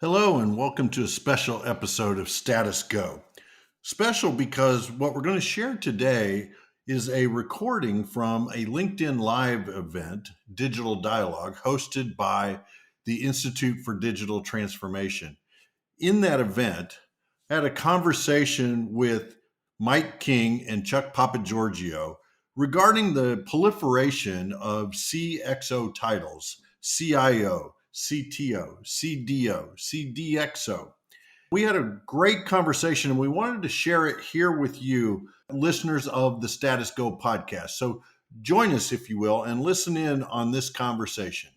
Hello, and welcome to a special episode of Status Go. Special because what we're going to share today is a recording from a LinkedIn Live event, Digital Dialogue, hosted by the Institute for Digital Transformation. In that event, I had a conversation with Mike King and Chuck Papageorgiou regarding the proliferation of CXO titles, CIO, CTO, CDO, CDXO. We had a great conversation and we wanted to share it here with you, listeners of the Status Go podcast. So join us, if you will, and listen in on this conversation.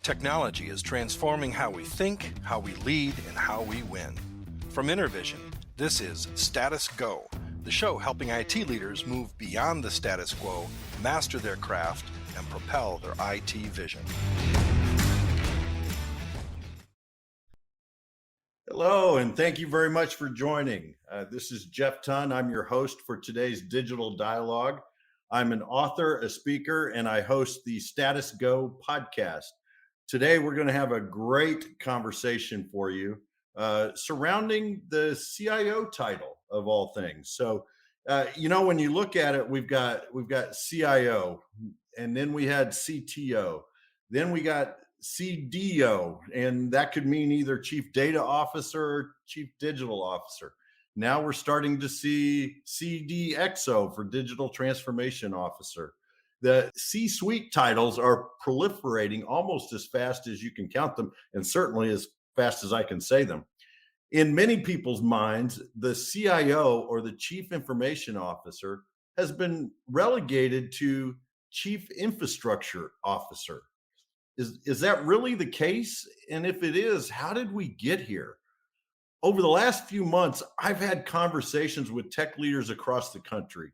Technology is transforming how we think, how we lead, and how we win. From Intervision, this is Status Go, the show helping IT leaders move beyond the status quo, master their craft, and propel their IT vision. Hello, and thank you very much for joining. This is Jeff Tunn. I'm your host for today's Digital Dialogue. I'm an author, a speaker, and I host the Status Go podcast. Today, we're going to have a great conversation for you surrounding the CIO title of all things. So, when you look at it, we've got CIO, and then we had CTO, then we got CDO, and that could mean either Chief Data Officer or Chief Digital Officer. Now we're starting to see CDXO for Digital Transformation Officer. The C-suite titles are proliferating almost as fast as you can count them, and certainly as fast as I can say them. In many people's minds, the CIO or the Chief Information Officer has been relegated to Chief Infrastructure Officer. Is that really the case? And if it is, how did we get here? Over the last few months, I've had conversations with tech leaders across the country.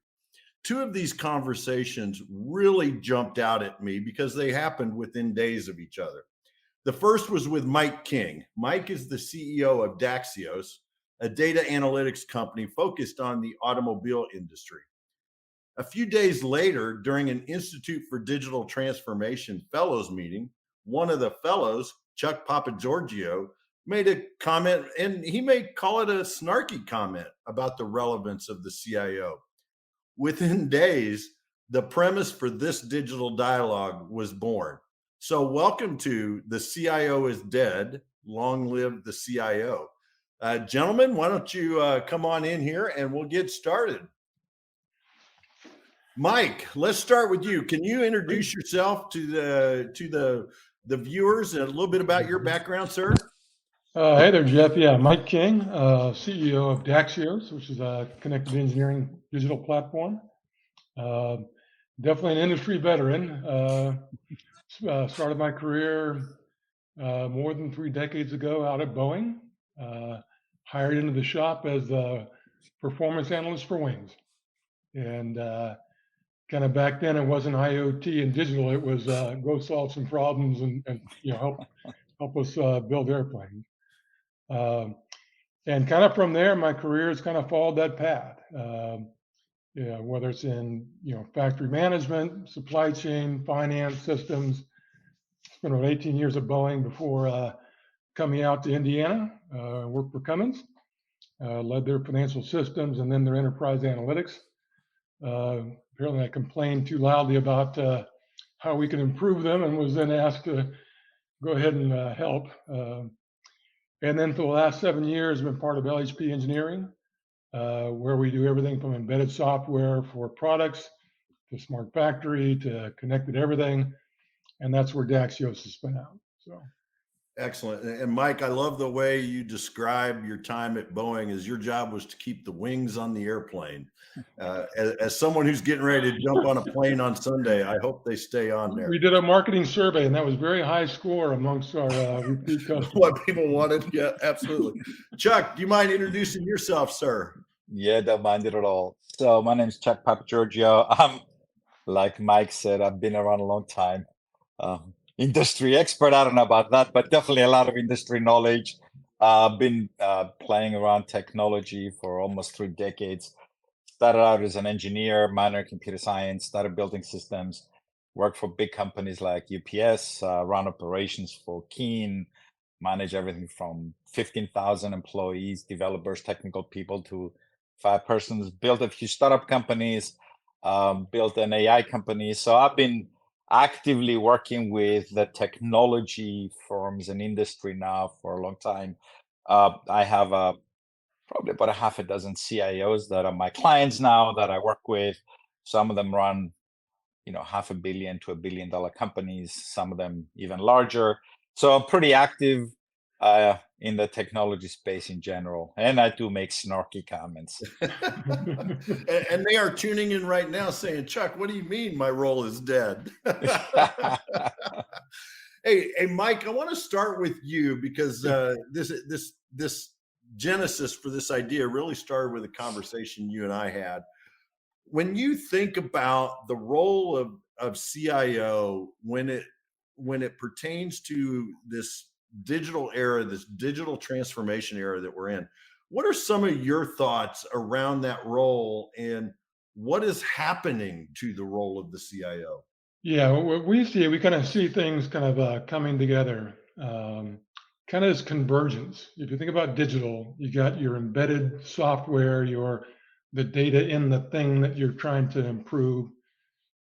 Two of these conversations really jumped out at me because they happened within days of each other. The first was with Mike King. Mike is the CEO of Daxios, a data analytics company focused on the automobile industry. A few days later, during an Institute for Digital Transformation Fellows meeting, one of the fellows, Chuck Papageorgiou, made a comment, and he may call it a snarky comment about the relevance of the CIO. Within days, the premise for this digital dialogue was born. So, welcome to The CIO is Dead. Long live the CIO. Gentlemen, why don't you come on in here and we'll get started. Mike, let's start with you. Can you introduce yourself to the viewers and a little bit about your background, sir? Hey there, Jeff. Yeah, Mike King, CEO of Daxios, which is a connected engineering digital platform. Definitely an industry veteran. Started my career more than 3 decades ago out at Boeing. Hired into the shop as a performance analyst for wings. And kind of back then, it wasn't IoT and digital. It was go solve some problems and help us build airplanes. And kind of from there, my career has kind of followed that path. Whether it's in factory management, supply chain, finance, systems. Spent about 18 years at Boeing before coming out to Indiana. Worked for Cummins, led their financial systems and then their enterprise analytics. Apparently, I complained too loudly about how we could improve them, and was then asked to go ahead and help. And then for the last 7 years, I've been part of LHP Engineering, where we do everything from embedded software for products to smart factory to connected everything. And that's where Daxios has spun out. So. Excellent. And Mike, I love the way you describe your time at Boeing as your job was to keep the wings on the airplane. As someone who's getting ready to jump on a plane on Sunday, I hope they stay on there. We did a marketing survey, and that was very high score amongst our repeat customers. What people wanted. Yeah, absolutely. Chuck, do you mind introducing yourself, sir? Yeah, don't mind it at all. So my name is Chuck Papageorgiou. I'm, like Mike said, I've been around a long time. Industry expert, I don't know about that, but definitely a lot of industry knowledge. Been playing around technology for almost 3 decades. Started out as an engineer, minor in computer science, started building systems, work for big companies like UPS, run operations for Keen, manage everything from 15,000 employees, developers, technical people to 5 persons, built a few startup companies, built an AI company. So I've been actively working with the technology firms and industry now for a long time. I have probably about a half a dozen CIOs that are my clients now that I work with. Some of them run, $500 million to $1 billion companies, some of them even larger. So I'm pretty active in the technology space in general. And I do make snarky comments. And they are tuning in right now saying, Chuck, what do you mean my role is dead? Hey, Mike, I want to start with you because this genesis for this idea really started with a conversation you and I had. When you think about the role of CIO when it pertains to this digital era, this digital transformation era that we're in, what are some of your thoughts around that role and what is happening to the role of the CIO? Yeah, what we see, we kind of see things kind of coming together, kind of as convergence. If you think about digital, you got your embedded software, the data in the thing that you're trying to improve.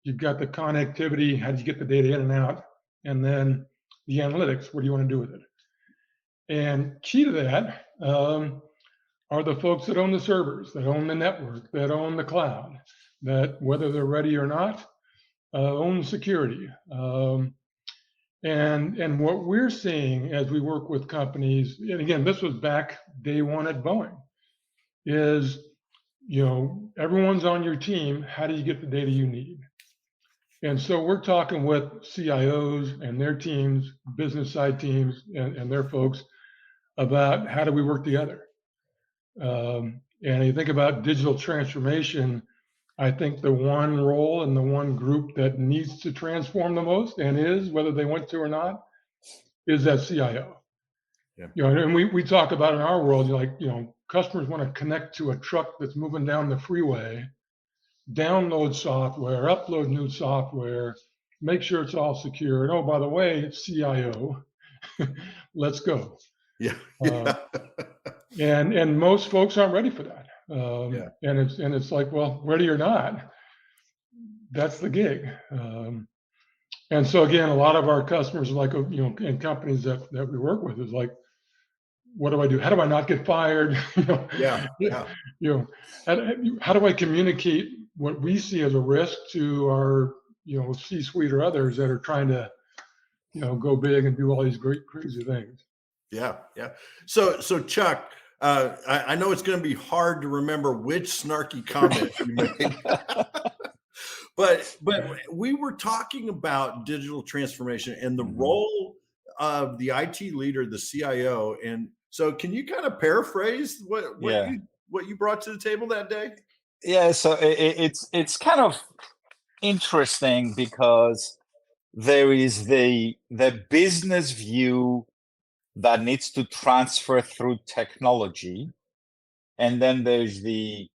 You've got the connectivity, how do you get the data in and out? And then the analytics, what do you want to do with it? And key to that are the folks that own the servers, that own the network, that own the cloud, that whether they're ready or not, own security. And what we're seeing as we work with companies, and again, this was back day one at Boeing, is, everyone's on your team. How do you get the data you need? And so we're talking with CIOs and their teams, business side teams, and their folks about how do we work together. And you think about digital transformation, I think the one role and the one group that needs to transform the most, and is, whether they want to or not, is that CIO. Yeah. And we talk about in our world, customers want to connect to a truck that's moving down the freeway, download software, upload new software, make sure it's all secure. And oh, by the way, it's CIO. Let's go. Yeah. And most folks aren't ready for that. And it's like, well, ready or not, that's the gig. And so again, a lot of our customers, like, and companies that we work with, is like, what do I do? How do I not get fired? How do I communicate what we see as a risk to our, C-suite or others that are trying to, go big and do all these great, crazy things? Yeah. So Chuck, I know it's going to be hard to remember which snarky comment you made, but we were talking about digital transformation and the role of the IT leader, the CIO. And so can you kind of paraphrase what you brought to the table that day? Yeah, so it's kind of interesting because there is the business view that needs to transfer through technology, and then there's the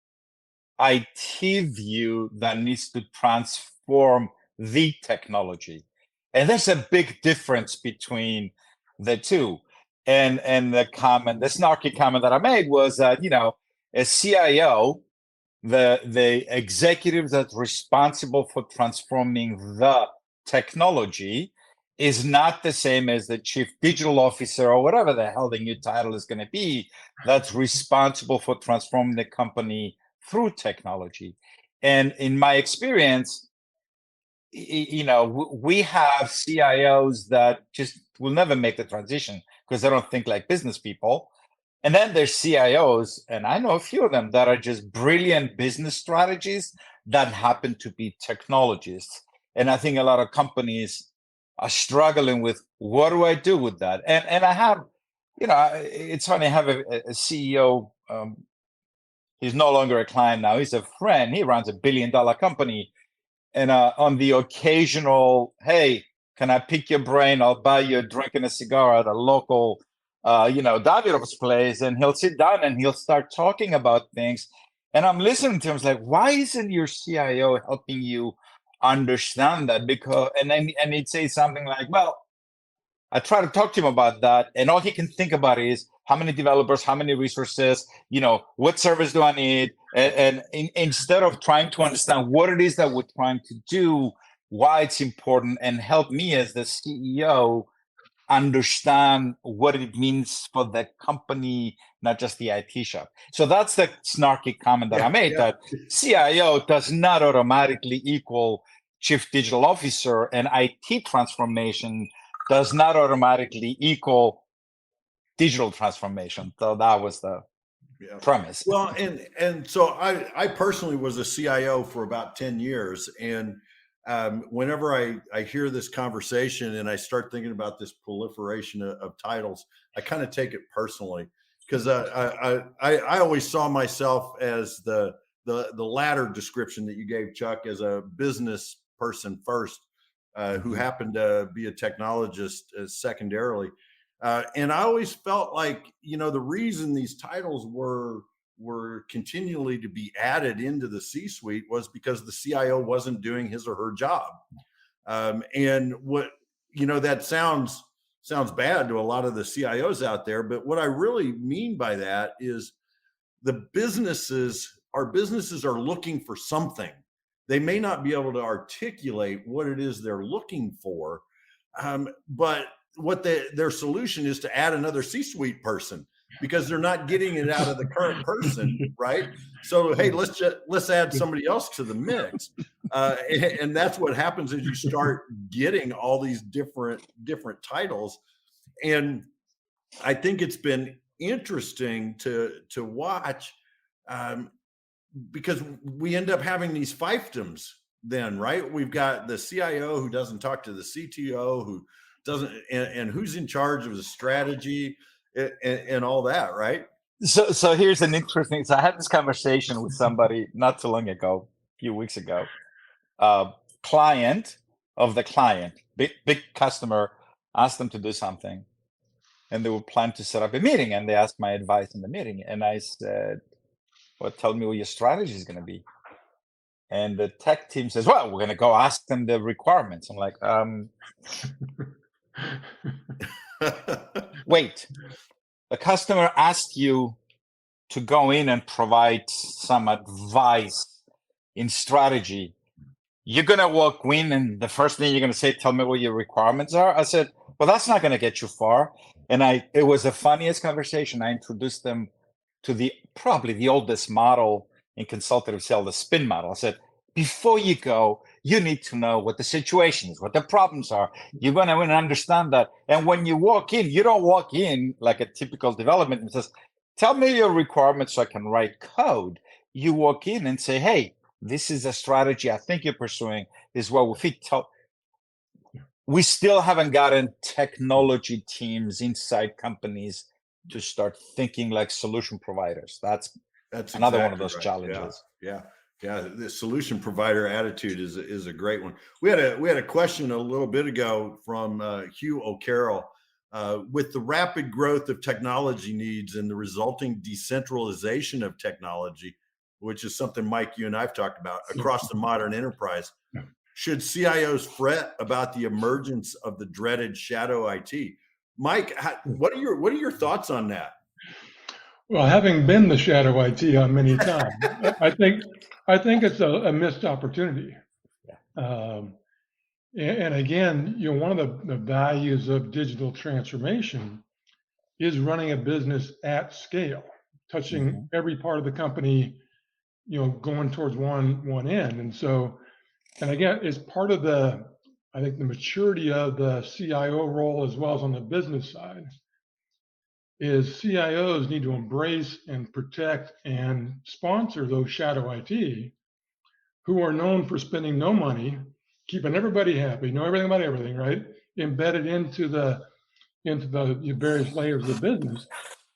IT view that needs to transform the technology. And there's a big difference between the two. And the snarky comment that I made was that, as CIO, the executive that's responsible for transforming the technology is not the same as the chief digital officer or whatever the hell the new title is going to be that's responsible for transforming the company through technology. And in my experience, we have CIOs that just will never make the transition because they don't think like business people. And then there's CIOs, and I know a few of them that are just brilliant business strategies that happen to be technologists. And I think a lot of companies are struggling with, what do I do with that? And I have, it's funny, I have a CEO, he's no longer a client now, he's a friend, he runs $1 billion company. And on the occasional, hey, can I pick your brain? I'll buy you a drink and a cigar at a local, Daxios place, and he'll sit down and he'll start talking about things. And I'm listening to him, like, why isn't your CIO helping you understand that, because and he'd say something like, well, I try to talk to him about that, and all he can think about is how many developers, how many resources, what service do I need, and instead of trying to understand what it is that we're trying to do, why it's important, and help me as the CEO understand what it means for the company, not just the IT shop. So that's the snarky comment that I made, that CIO does not automatically equal Chief Digital Officer, and IT transformation does not automatically equal digital transformation. So that was the premise. Well, and so I personally was a CIO for about 10 years. And whenever I hear this conversation and I start thinking about this proliferation of titles, I kind of take it personally, because I always saw myself as the latter description that you gave, Chuck, as a business person first, who happened to be a technologist secondarily. And I always felt like, the reason these titles were continually to be added into the C-suite was because the CIO wasn't doing his or her job. And what, that sounds bad to a lot of the CIOs out there, but what I really mean by that is our businesses are looking for something. They may not be able to articulate what it is they're looking for, but what their solution is to add another C-suite person, because they're not getting it out of the current person, right? So, hey, let's add somebody else to the mix, and that's what happens as you start getting all these different titles. And I think it's been interesting to watch, because we end up having these fiefdoms then, right? We've got the CIO who doesn't talk to the CTO, who doesn't, and who's in charge of the strategy and all that, right? So here's an interesting. So I had this conversation with somebody not too long ago, a few weeks ago. Client of the client, big customer, asked them to do something, and they were planning to set up a meeting, and they asked my advice in the meeting, and I said, "Well, tell me what your strategy is going to be." And the tech team says, "Well, we're going to go ask them the requirements." I'm like, wait, the customer asked you to go in and provide some advice in strategy. You're going to walk in and the first thing you're going to say, tell me what your requirements are. I said, well, that's not going to get you far. And it was the funniest conversation. I introduced them to probably the oldest model in consultative sales, the spin model. I said, before you go, you need to know what the situation is, what the problems are. You're going to understand that. And when you walk in, you don't walk in like a typical development and says, tell me your requirements so I can write code. You walk in and say, hey, this is a strategy I think you're pursuing. This is what we fit. We still haven't gotten technology teams inside companies to start thinking like solution providers. That's another one of those challenges. Yeah, the solution provider attitude is a great one. We had a question a little bit ago from Hugh O'Carroll. With the rapid growth of technology needs and the resulting decentralization of technology, which is something, Mike, you and I've talked about, across the modern enterprise, should CIOs fret about the emergence of the dreaded shadow IT? Mike, what are your thoughts on that? Well, having been the shadow IT many times, I think it's a missed opportunity. And again, one of the values of digital transformation is running a business at scale, touching every part of the company, going towards one end. And so, and again, it's part of I think the maturity of the CIO role, as well as on the business side, is CIOs need to embrace and protect and sponsor those shadow IT who are known for spending no money, keeping everybody happy, know everything about everything, right? Embedded into the various layers of business.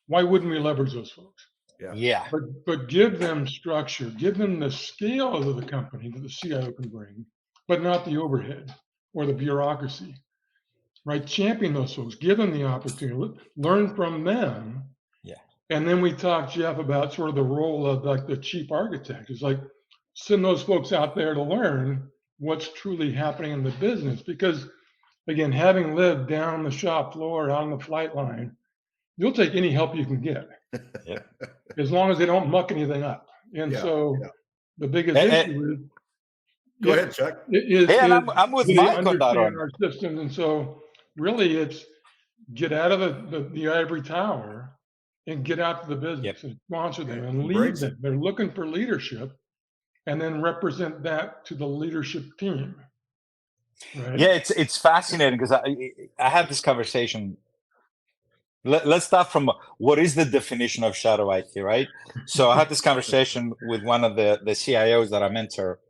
Why wouldn't we leverage those folks? Yeah. But give them structure, give them the scale of the company that the CIO can bring, but not the overhead or the bureaucracy, right? Champion those folks, give them the opportunity, learn from them. Yeah. And then we talked, Jeff, about sort of the role of like the chief architect. It's like, send those folks out there to learn, what's truly happening in the business. Because again, having lived down the shop floor, on the flight line, you'll take any help you can get, as long as they don't muck anything up. And so the biggest issue is, go ahead, Chuck. And I'm with do they Mike on that understand one. our systems? And so really it's get out of the ivory tower and get out to the business and sponsor them and lead them. They're looking for leadership, and then represent that to the leadership team. Right? Yeah, it's fascinating because I had this conversation. Let's start from what is the definition of shadow IT, right? So I had this conversation with one of the CIOs that I mentor.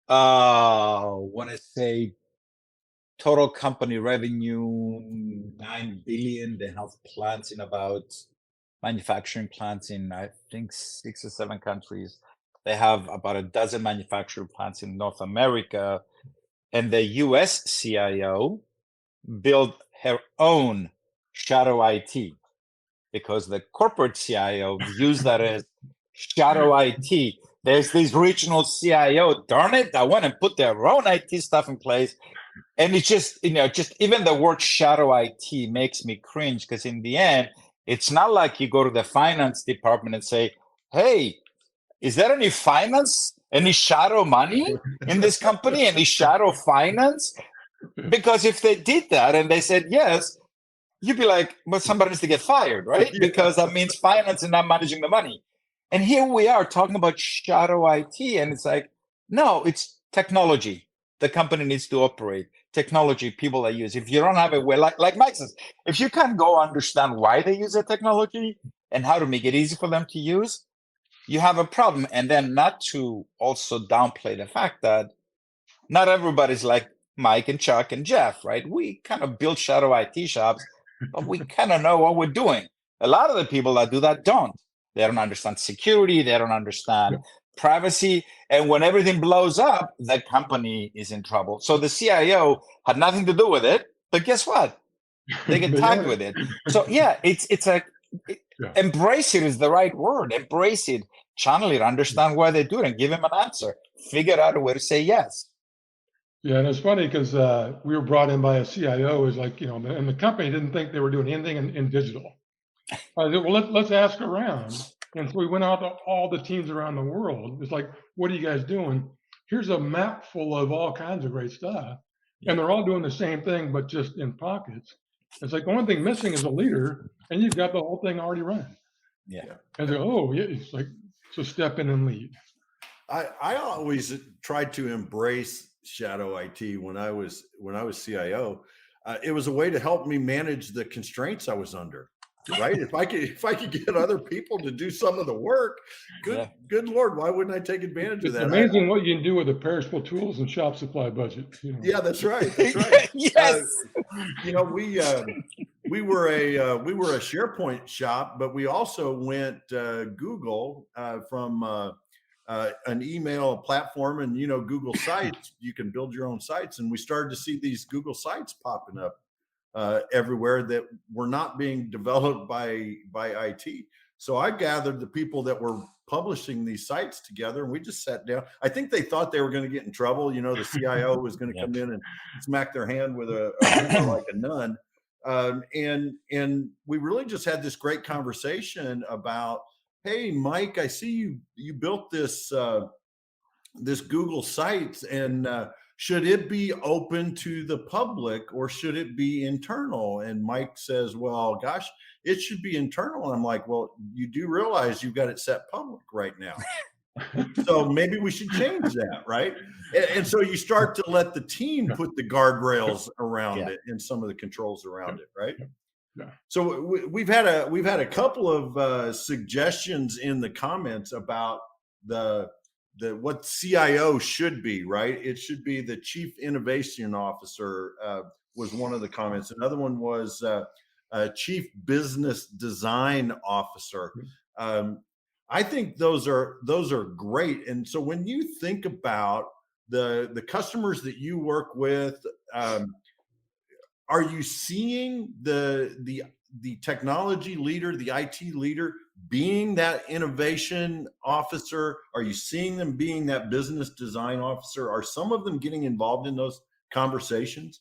Want to say total company revenue, 9 billion. They have plants in about manufacturing plants in, I think, 6 or 7 countries. They have about a dozen manufacturing plants in North America. And the US CIO built her own shadow IT because the corporate CIO views that as shadow IT. There's this regional CIO, darn it, I want to put their own IT stuff in place. And it's just, just even the word shadow IT makes me cringe because in the end, it's not like you go to the finance department and say, hey, is there any finance, any shadow money in this company, any shadow finance? Because if they did that and they said yes, you'd be like, well, somebody needs to get fired, right? Because that means finance and not managing the money. And here we are talking about shadow IT, and it's like, no, it's technology. The company needs to operate. Technology, people that use. If you don't have a way, like Mike says, if you can't go understand why they use the technology and how to make it easy for them to use, you have a problem. And then not to also downplay the fact that not everybody's like Mike and Chuck and Jeff, right? We kind of build shadow IT shops, but we kind of know what we're doing. A lot of the people that do that don't. They don't understand security. They don't understand privacy. And when everything blows up, the company is in trouble. So the CIO had nothing to do with it, but guess what? They get tagged with it. So yeah, it's like, embrace it is the right word. Embrace it, channel it, understand why they do it, and give them an answer. Figure out a way to say yes. Yeah, and it's funny because we were brought in by a CIO, is like, and the company didn't think they were doing anything in digital. I said, well, let's ask around. And so we went out to all the teams around the world. It's like, what are you guys doing? Here's a map full of all kinds of great stuff. And they're all doing the same thing, but just in pockets. It's like the only thing missing is a leader, and you've got the whole thing already running. Yeah. And so, it's like, so step in and lead. I always tried to embrace shadow IT when I was CIO. It was a way to help me manage the constraints I was under. Right? If I could get other people to do some of the work, good Lord, why wouldn't I take advantage of that? It's amazing what you can do with the perishable tools and shop supply budget. Yeah, that's right. That's right. Yes. We were a SharePoint shop, but we also went Google from an email platform, and Google Sites. You can build your own sites, and we started to see these Google Sites popping up everywhere that were not being developed by IT. So I gathered the people that were publishing these sites together, and we just sat down. I think they thought they were going to get in trouble. The CIO was going to come in and smack their hand with a ruler like a nun. And we really just had this great conversation about, hey, Mike, I see you built this this Google Sites, and should it be open to the public or should it be internal? And Mike says, well, gosh, it should be internal. And I'm like, well, you do realize you've got it set public right now. So maybe we should change that, right? And so you start to let the team put the guardrails around it and some of the controls around it, right? Yeah. So we've had a couple of suggestions in the comments about the what CIO should be, right? It should be the Chief Innovation Officer, was one of the comments. Another one was Chief Business Design Officer. I think those are great. And so when you think about the customers that you work with, are you seeing the technology leader, the IT leader, being that innovation officer? Are you seeing them being that business design officer? Are some of them getting involved in those conversations?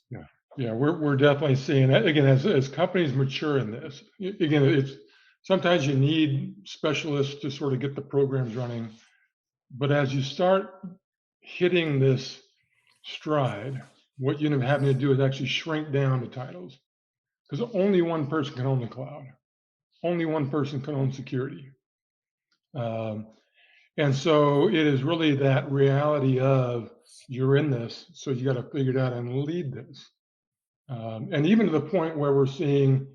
Yeah, we're definitely seeing that. Again, as companies mature in this, again, it's sometimes you need specialists to sort of get the programs running. But as you start hitting this stride, what you end up having to do is actually shrink down the titles, because only one person can own the cloud. Only one person can own security. And so it is really that reality of you're in this, so you got to figure it out and lead this. And even to the point where we're seeing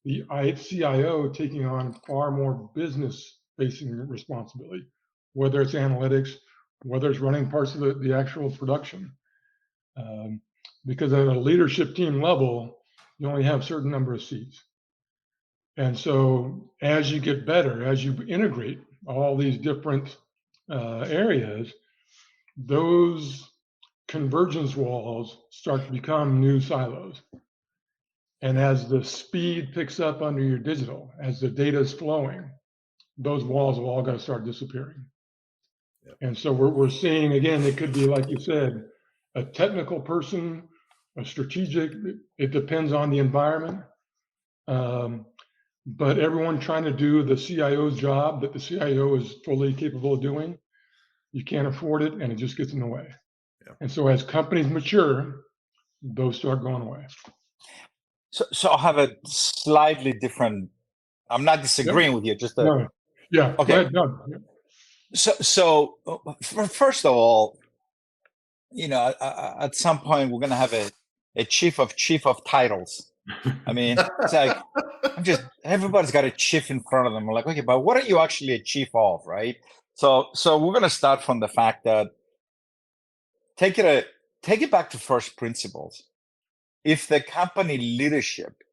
the CIO taking on far more business-facing responsibility, whether it's analytics, whether it's running parts of the actual production. Because at a leadership team level, you only have a certain number of seats. And so as you get better, as you integrate all these different areas, those convergence walls start to become new silos. And as the speed picks up under your digital, as the data is flowing, those walls have all got to start disappearing. Yep. And so we're seeing, again, it could be, like you said, a technical person, a strategic, it depends on the environment. But everyone trying to do the CIO's job that the CIO is fully capable of doing, you can't afford it, and it just gets in the way. Yeah. And so as companies mature, those start going away. So I have a slightly different, I'm not disagreeing with you, just no. Yeah, okay. Go ahead, Doug. Yeah. So first of all, at some point we're going to have a chief of titles. I mean, it's like, everybody's got a chief in front of them. We're like, okay, but what are you actually a chief of, right? So we're going to start from the fact that take it back to first principles. If the company leadership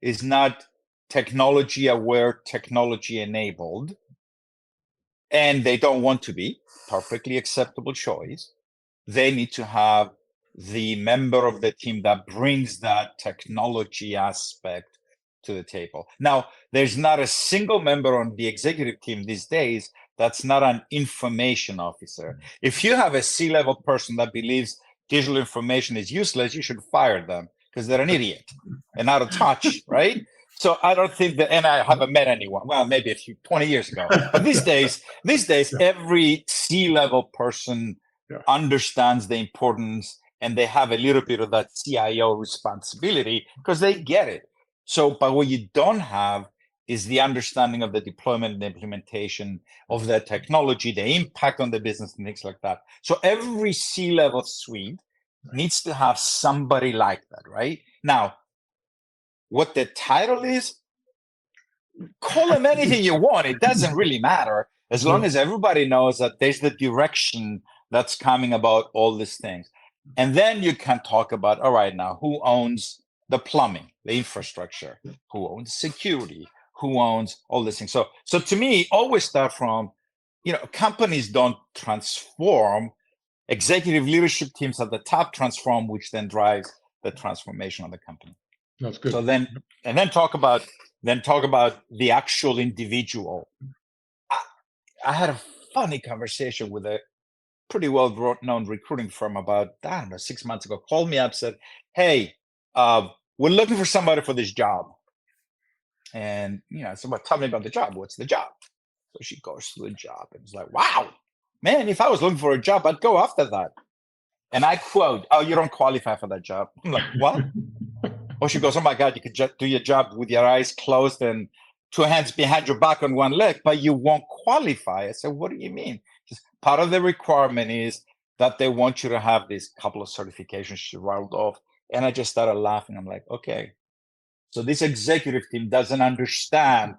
is not technology aware, technology enabled, and they don't want to be, perfectly acceptable choice, they need to have the member of the team that brings that technology aspect to the table. Now, there's not a single member on the executive team these days that's not an information officer. If you have a C-level person that believes digital information is useless, you should fire them because they're an idiot and out of touch, right? So I don't think that, and I haven't met anyone, well, maybe 20 years ago, but these days, every C-level person understands the importance, and they have a little bit of that CIO responsibility because they get it. So, but what you don't have is the understanding of the deployment and the implementation of the technology, the impact on the business and things like that. So every C-level suite needs to have somebody like that, right? Now, what the title is, call them anything you want. It doesn't really matter as long as everybody knows that there's the direction that's coming about all these things. And then you can talk about, all right, now who owns the plumbing, the infrastructure, who owns security, who owns all these things. So to me, always start from, companies don't transform, executive leadership teams at the top transform, which then drives the transformation of the company. That's good. So then talk about the actual individual. I had a funny conversation with a pretty well-known recruiting firm about, 6 months ago, called me up, said, hey, we're looking for somebody for this job. And, I said, well, tell me about the job. What's the job? So she goes through the job and it's like, wow, man, if I was looking for a job, I'd go after that. And I quote, oh, you don't qualify for that job. I'm like, what? Oh, she goes, oh my God, you could just do your job with your eyes closed and 2 hands behind your back on 1 leg, but you won't qualify. I said, what do you mean? Just part of the requirement is that they want you to have this couple of certifications she rolled off. And I just started laughing. I'm like, okay. So this executive team doesn't understand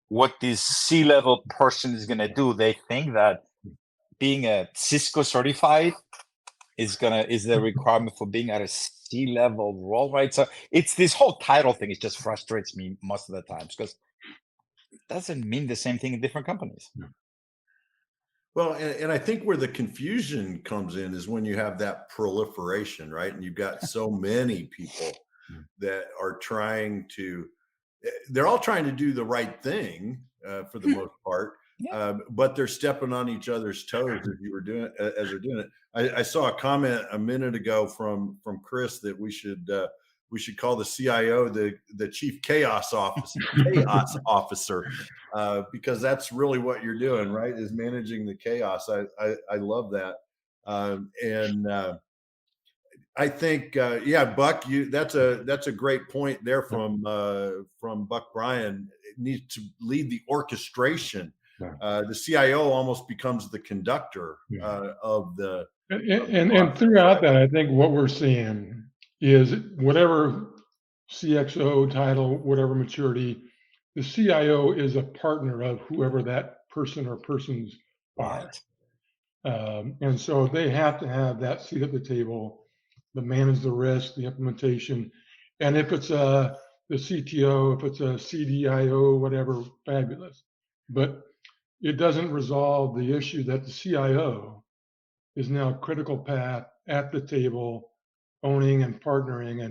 what this C-level person is going to do. They think that being a Cisco certified is the requirement for being at a C-level role, right? So it's this whole title thing. It just frustrates me most of the times because it doesn't mean the same thing in different companies. Well, and I think where the confusion comes in is when you have that proliferation, right? And you've got so many people that are trying to, they're all trying to do the right thing for the most part, but they're stepping on each other's toes as they're doing it. I saw a comment a minute ago from Chris that we should call the CIO the chief chaos officer, because that's really what you're doing, right? Is managing the chaos. I love that, and I think, Buck, that's a great point there from Buck Bryan. It needs to lead the orchestration. The CIO almost becomes the conductor of the. And throughout that, I think what we're seeing is whatever CXO title, whatever maturity, the CIO is a partner of whoever that person or persons are. And so they have to have that seat at the table, to manage the risk, the implementation. And if it's the CTO, if it's a CDIO, whatever, fabulous. But it doesn't resolve the issue that the CIO is now critical path at the table, owning and partnering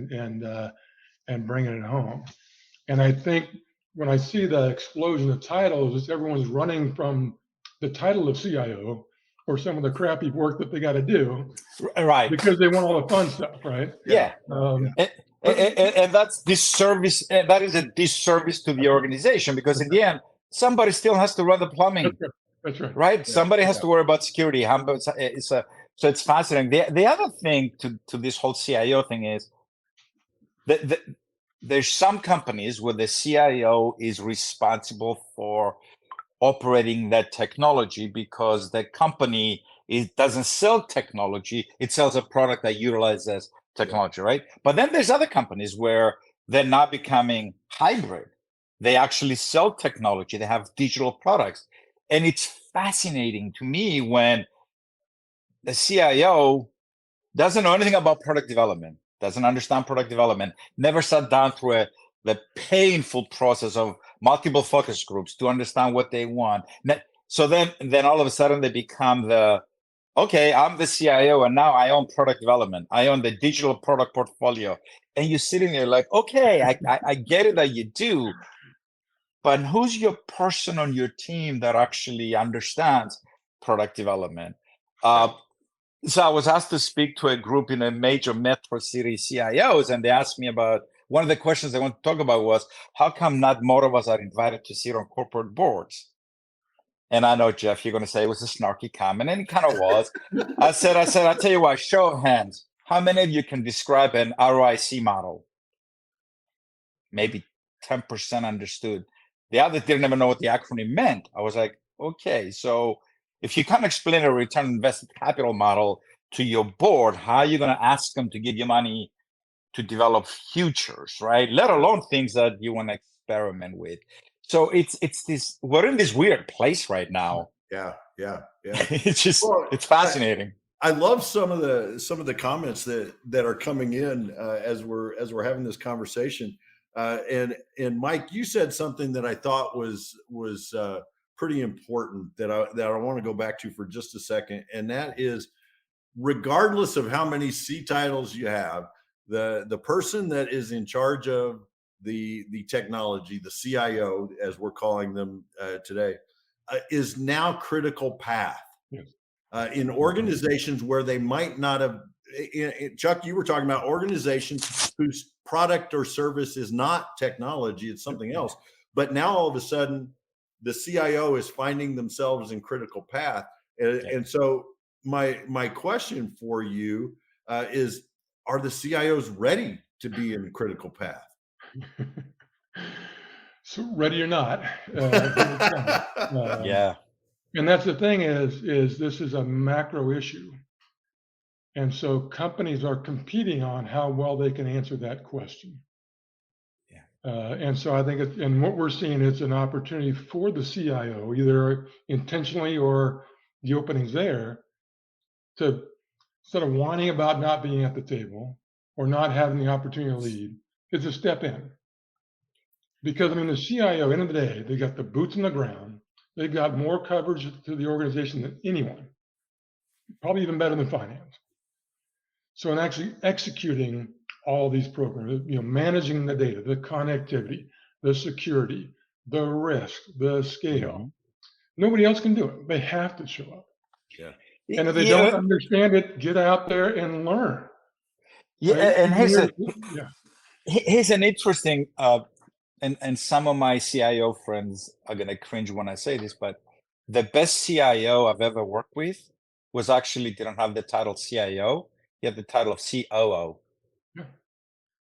and bringing it home. And I think when I see the explosion of titles, it's everyone's running from the title of CIO or some of the crappy work that they got to do, right? Because they want all the fun stuff, right? And that's disservice. That is a disservice to the organization, because in the end, somebody still has to run the plumbing. That's right. Right? Yeah. Somebody has to worry about security. So it's fascinating. The other thing to this whole CIO thing is that there's some companies where the CIO is responsible for operating that technology because the company doesn't sell technology, it sells a product that utilizes technology, right? But then there's other companies where they're now becoming hybrid. They actually sell technology, they have digital products. And it's fascinating to me when the CIO doesn't know anything about product development, doesn't understand product development, never sat down through the painful process of multiple focus groups to understand what they want. So then all of a sudden they become okay, I'm the CIO and now I own product development. I own the digital product portfolio. And you're sitting there like, okay, I get it that you do, but who's your person on your team that actually understands product development? So I was asked to speak to a group in a major metro city CIOs, and they asked me about, one of the questions they want to talk about was, how come not more of us are invited to sit on corporate boards? And I know, Jeff, you're going to say it was a snarky comment, and it kind of was. I said, I'll tell you what, show of hands, how many of you can describe an ROIC model? Maybe 10% understood. The others didn't even know what the acronym meant. I was like, okay, so if you can't explain a return on invested capital model to your board, how are you going to ask them to give you money to develop futures, right? Let alone things that you want to experiment with. So it's this, we're in this weird place right now. Yeah. It's just, it's fascinating. I love some of the comments that are coming in as we're having this conversation. And Mike, you said something that I thought was pretty important that I want to go back to for just a second, and that is, regardless of how many C titles you have, the person that is in charge of the technology, the CIO, as we're calling them today, is now critical path. Yes. In organizations where they might not have. Chuck, you were talking about organizations whose product or service is not technology, it's something else. But now all of a sudden, the CIO is finding themselves in critical path. And so my question for you is, are the CIOs ready to be in critical path? So ready or not. Yeah. And that's the thing is this is a macro issue. And so companies are competing on how well they can answer that question. Yeah. And so I think and what we're seeing is an opportunity for the CIO, either intentionally or the openings there, to, instead of whining about not being at the table or not having the opportunity to lead, is to step in. Because I mean, the CIO, end of the day, they got the boots on the ground. They've got more coverage to the organization than anyone, probably even better than finance. So in actually executing all these programs, managing the data, the connectivity, the security, the risk, the scale. Mm-hmm. Nobody else can do it. They have to show up. Yeah. And if they don't understand it, get out there and learn. Yeah, right? and Yeah. here's an interesting, and some of my CIO friends are gonna cringe when I say this, but the best CIO I've ever worked with was actually didn't have the title CIO, he had the title of COO. Yeah.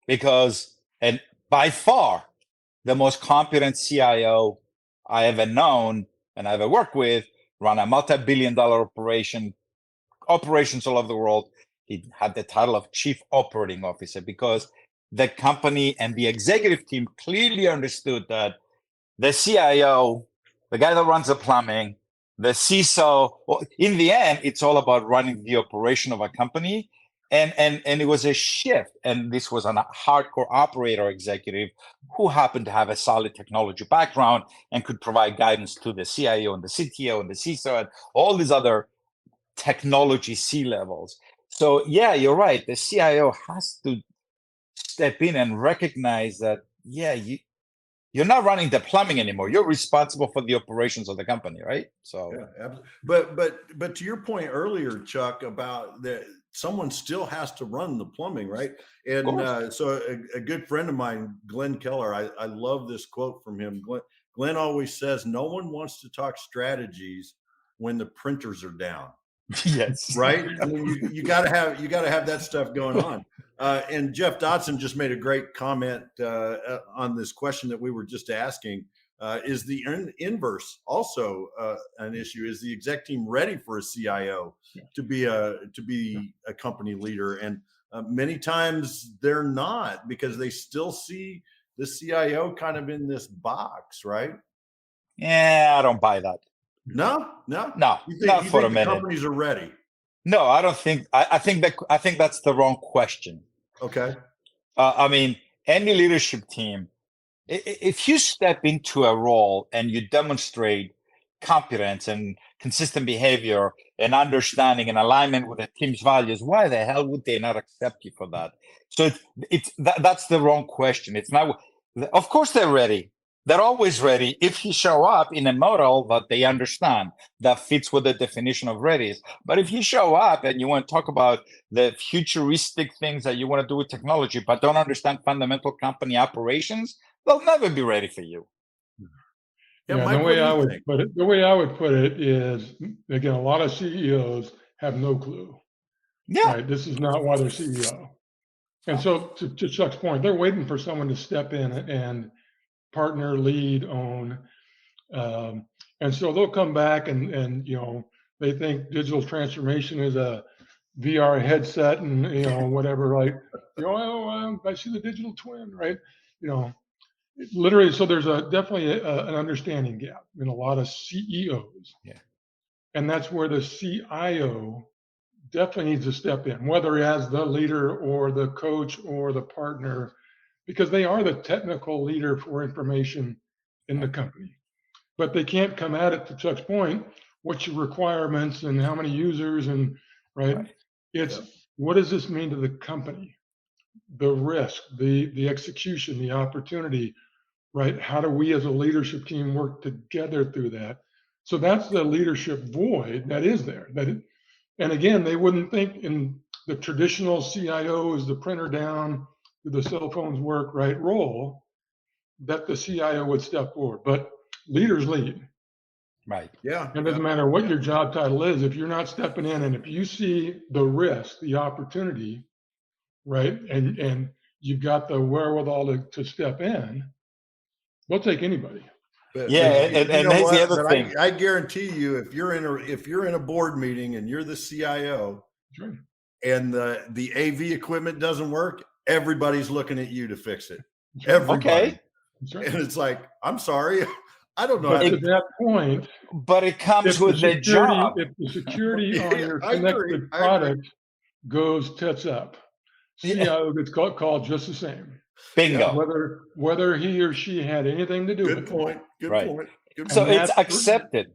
Because, and by far, the most competent CIO I ever known and I ever worked with, run a multi-billion-dollar operations all over the world. He had the title of Chief Operating Officer because the company and the executive team clearly understood that the CIO, the guy that runs the plumbing, the CISO, well, in the end, it's all about running the operation of a company. And it was a shift. And this was a hardcore operator executive who happened to have a solid technology background and could provide guidance to the CIO and the CTO and the CISO and all these other technology C-levels. So yeah, you're right. The CIO has to step in and recognize that, yeah, you're not running the plumbing anymore. You're responsible for the operations of the company, right? So yeah, absolutely. But to your point earlier, Chuck, about that someone still has to run the plumbing, right? And so a good friend of mine, Glenn Keller, I love this quote from him. Glenn always says, "No one wants to talk strategies when the printers are down." Yes. Right. I mean, you got to have that stuff going on. And Jeff Dotson just made a great comment on this question that we were just asking. Is the inverse also an issue? Is the exec team ready for a CIO to be a company leader? And many times they're not, because they still see the CIO kind of in this box, right? Yeah, I don't buy that. No. You think for a minute. Companies are ready? No, I don't think. I think that's the wrong question. Okay. I mean, any leadership team, if you step into a role and you demonstrate competence and consistent behavior and understanding and alignment with the team's values, why the hell would they not accept you for that? So that's the wrong question. It's not. Of course, they're ready. They're always ready if you show up in a model that they understand that fits with the definition of ready. But if you show up and you want to talk about the futuristic things that you want to do with technology, but don't understand fundamental company operations, they'll never be ready for you. Yeah, Mike, the way I would put it is, again, a lot of CEOs have no clue. Yeah. Right? This is not why they're CEO. And so to Chuck's point, they're waiting for someone to step in and partner, lead, own. And so they'll come back and they think digital transformation is a VR headset and whatever, right? I see the digital twin, right? Literally. So there's definitely an understanding gap in a lot of CEOs. Yeah. And that's where the CIO definitely needs to step in, whether as the leader or the coach or the partner, because they are the technical leader for information in the company. But they can't come at it, to Chuck's point, what's your requirements and how many users and right? It's what does this mean to the company? The risk, the execution, the opportunity, right? How do we as a leadership team work together through that? So that's the leadership void that is there. And again, they wouldn't think in the traditional CIO is the printer down, the cell phones work, right, role, that the CIO would step forward. But leaders lead. Right. Yeah. It doesn't matter what your job title is. If you're not stepping in and if you see the risk, the opportunity, right, and you've got the wherewithal to step in, they'll take anybody. But, and here's the other thing. I guarantee you, if you're in a board meeting and you're the CIO, Sure. and the AV equipment doesn't work, everybody's looking at you to fix it. Everybody. Okay. Right. And it's like, I'm sorry, I don't know. But to that point, but it comes with the job. If the security on your connected product goes tits up, CIO gets called just the same. Bingo. Whether he or she had anything to do with it. Good point. So it's accepted.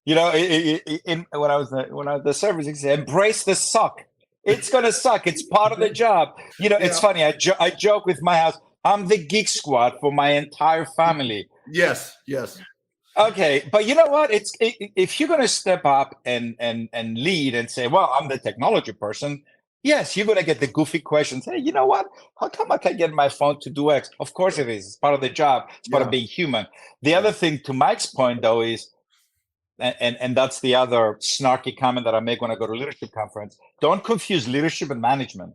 When I was the service, it said, embrace the suck. It's gonna suck. It's part of the job. It's funny. I joke with my house. I'm the geek squad for my entire family. Yes, yes. Okay, but you know what? If you're going to step up and lead and say, "Well, I'm the technology person," yes, you're going to get the goofy questions. Hey, you know what? How come I can't get my phone to do X? Of course it is. It's part of the job. It's part of being human. The other thing, to Mike's point, though, is, and that's the other snarky comment that I make when I go to leadership conference: don't confuse leadership and management,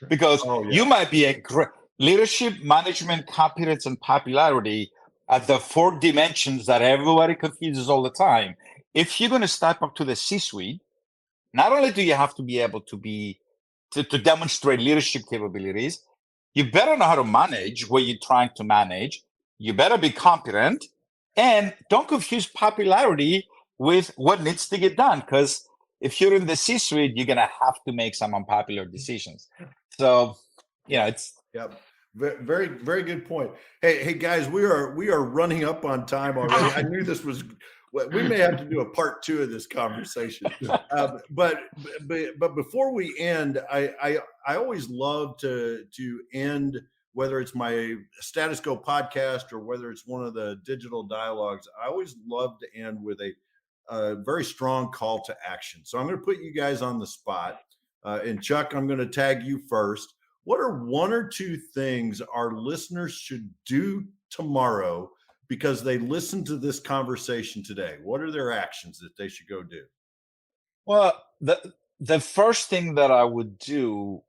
because you might be a great leadership, management, competence, and popularity at the 4 dimensions that everybody confuses all the time. If you're going to step up to the C-suite, not only do you have to be able to demonstrate leadership capabilities, you better know how to manage what you're trying to manage. You better be competent, and don't confuse popularity with what needs to get done. Because if you're in the C-suite, you're going to have to make some unpopular decisions. So, it's. Yep. Very, very good point. Hey guys, we are running up on time already. I knew this was. We may have to do a part 2 of this conversation. But before we end, I always love to end, whether it's my Status Go podcast or whether it's one of the digital dialogues. I always love to end with a very strong call to action. So I'm going to put you guys on the spot, and Chuck, I'm going to tag you first. What are 1 or 2 things our listeners should do tomorrow because they listened to this conversation today? What are their actions that they should go do? Well, the first thing that I would do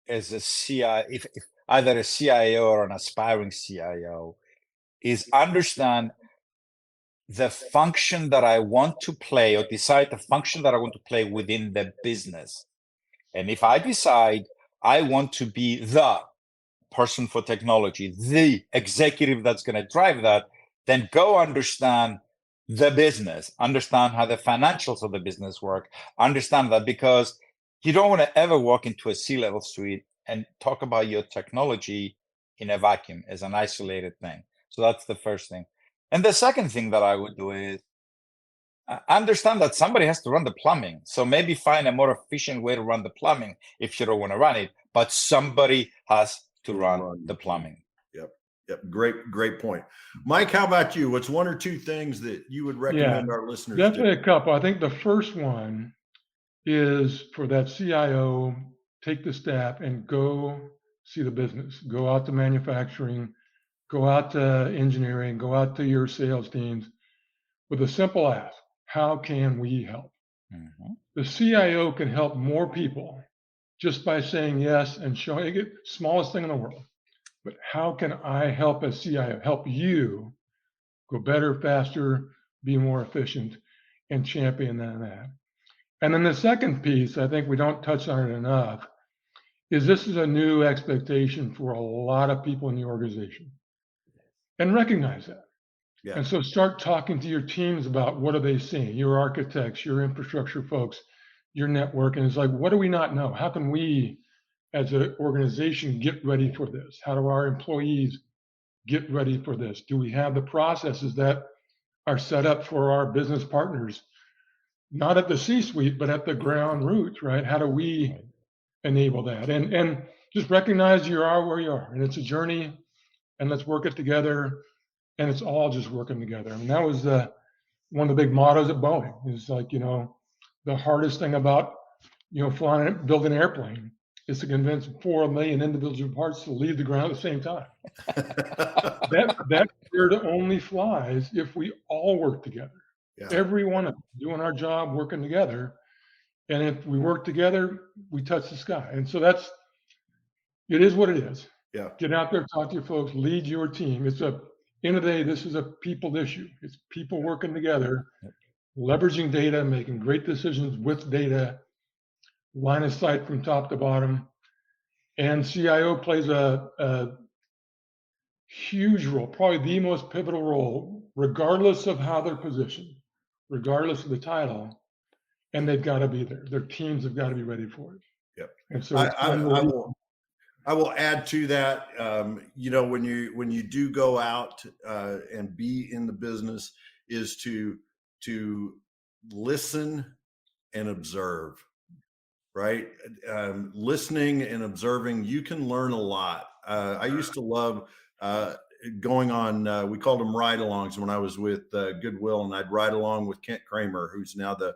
as a CIO, if either a CIO or an aspiring CIO, is understand the function that I want to play, or decide the function that I want to play within the business. And if I decide I want to be the person for technology, the executive that's going to drive that, then go understand the business, understand how the financials of the business work, understand that, because you don't want to ever walk into a C-level suite and talk about your technology in a vacuum as an isolated thing. So that's the first thing. And the second thing that I would do is understand that somebody has to run the plumbing. So maybe find a more efficient way to run the plumbing if you don't want to run it, but somebody has to run the plumbing. Yep. Great point. Mike, how about you? What's 1 or 2 things that you would recommend our listeners definitely do? A couple. I think the first one is for that CIO, take the staff and go see the business, go out to manufacturing, go out to engineering, go out to your sales teams with a simple ask: how can we help? Mm-hmm. The CIO can help more people just by saying yes and showing it, smallest thing in the world. But how can I help as CIO, help you go better, faster, be more efficient, and champion that? And then the second piece, I think we don't touch on it enough, is this is a new expectation for a lot of people in the organization. And recognize that. Yeah. And so start talking to your teams about what are they seeing, your architects, your infrastructure folks, your network. And it's like, what do we not know? How can we, as an organization, get ready for this? How do our employees get ready for this? Do we have the processes that are set up for our business partners, not at the C-suite, but at the ground roots, right? How do we enable that? And just recognize you are where you are, and it's a journey, and let's work it together. And it's all just working together. I mean, that was one of the big mottos at Boeing. Is like, the hardest thing about, building an airplane is to convince 4 million individual parts to leave the ground at the same time. that bird only flies if we all work together. Yeah. Every one of us doing our job, working together. And if we work together, we touch the sky. And so it is what it is. Yeah. Get out there, talk to your folks, lead your team. End of the day, this is a people issue. It's people working together, leveraging data, making great decisions with data, line of sight from top to bottom. And CIO plays a huge role, probably the most pivotal role, regardless of how they're positioned, regardless of the title. And they've got to be there. Their teams have got to be ready for it. Yep. And so I will add to that. When you do go out and be in the business, is to listen and observe. Right, listening and observing, you can learn a lot I used to love going on, we called them ride-alongs when I was with Goodwill, and I'd ride along with Kent Kramer, who's now the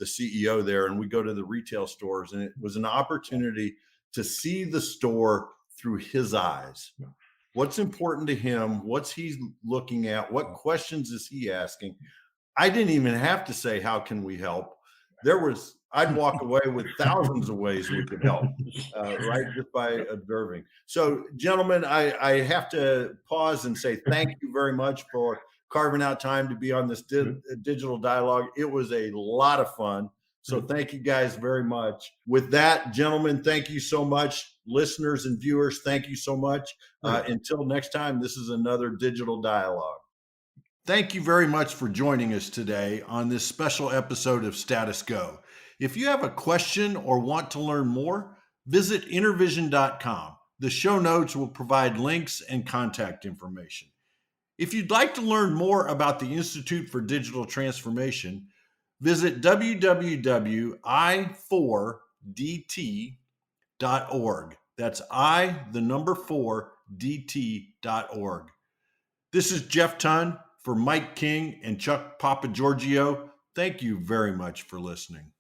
CEO there, and we go to the retail stores, and it was an opportunity to see the store through his eyes. What's important to him? What's he looking at? What questions is he asking? I didn't even have to say, how can we help? I'd walk away with thousands of ways we could help, right? Just by observing. So, gentlemen, I have to pause and say thank you very much for carving out time to be on this digital dialogue. It was a lot of fun. So thank you guys very much. With that, gentlemen, thank you so much. Listeners and viewers, thank you so much. Until next time, this is another Digital Dialogue. Thank you very much for joining us today on this special episode of Status Go. If you have a question or want to learn more, visit intervision.com. The show notes will provide links and contact information. If you'd like to learn more about the Institute for Digital Transformation, visit www.i4dt.org. That's I4dt.org. This is Jeff Tunn for Mike King and Chuck Papageorgiou. Thank you very much for listening.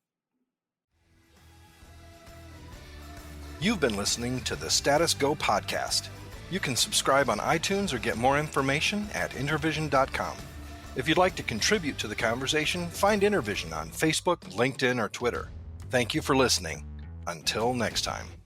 You've been listening to the Status Go podcast. You can subscribe on iTunes or get more information at intervision.com. If you'd like to contribute to the conversation, find Intervision on Facebook, LinkedIn, or Twitter. Thank you for listening. Until next time.